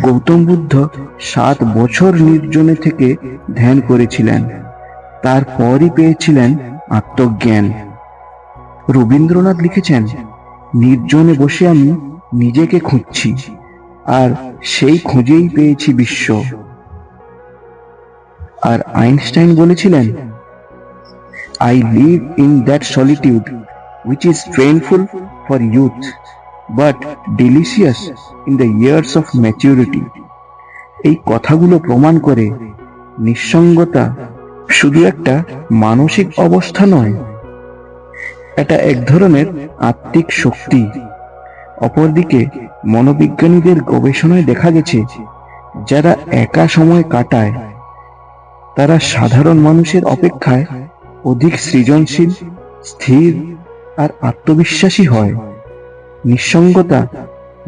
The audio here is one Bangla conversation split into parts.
গৌতম বুদ্ধ 7 বছর নির্জনে থেকে ধ্যান করেছিলেন, তারপরই পেয়েছিলেন আত্মজ্ঞান। রবীন্দ্রনাথ লিখেছেন, নির্জনে বসে আমি নিজেকে খুঁজছি, আর সেই খুঁজেই পেয়েছি বিশ্ব। আর আইনস্টাইন বলেছিলেন, I live in that solitude which is painful for youth but delicious in the years of maturity. এই কথাগুলো প্রমাণ করে নিঃসঙ্গতা শুধু একটা মানসিক অবস্থা নয়, এটা এক ধরনের আত্মিক শক্তি। অপরদিকে মনোবিজ্ঞানীদের গবেষণায় দেখা গেছে, যারা একা সময় কাটায় তারা সাধারণ মানুষের অপেক্ষায় অধিক সৃজনশীল, স্থির আর আত্মবিশ্বাসী হয়। নিঃসঙ্গতা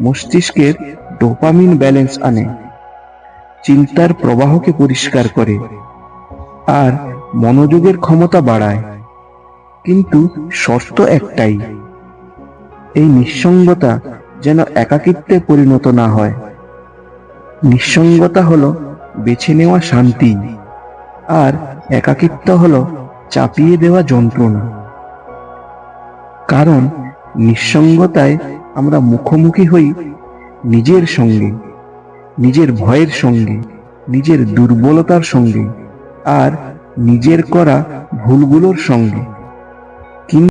মস্তিষ্কের ডোপামিন ব্যালেন্স আনে, চিন্তার প্রবাহকে পরিষ্কার করে আর মনোযোগের ক্ষমতা বাড়ায়। কিন্তু শর্ত একটাই, এই নিঃসঙ্গতা যেন একাকিত্বে পরিণত না হয়। নিঃসঙ্গতা হলো বেছে নেওয়া শান্তি, আর একাকিত্ব হলো চাপিয়ে দেওয়া যন্ত্রণা। কারণ নিঃসঙ্গতায় আমরা মুখোমুখি হই নিজের সঙ্গে, নিজের ভয়ের সঙ্গে, নিজের দুর্বলতার সঙ্গে আর নিজের করা ভুলগুলোর সঙ্গে।